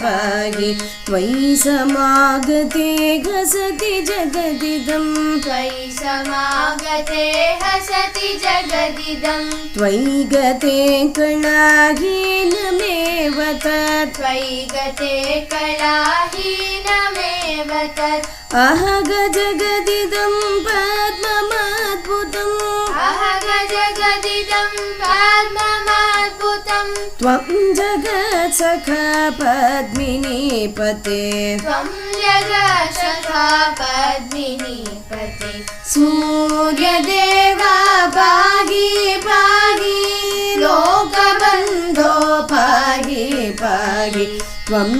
पाहि त्वयि समागते हसति जगदिदं त्वयि समागते हसति जगदिदं त्वयि गते कलाहीनमेव तत् त्वयि गते कलाहीनमेव तत् अहग जगदिदं पद्ममद्भुतम् अहग जगदिदं पद्ममद्भुतं त्वं जगत्सखा पद्मिनीपते त्वं जगत्सखा पद्मिनीपते सूर्यदेवा पाहि पाहि लोकबन्धो पाहि पाहि त्वं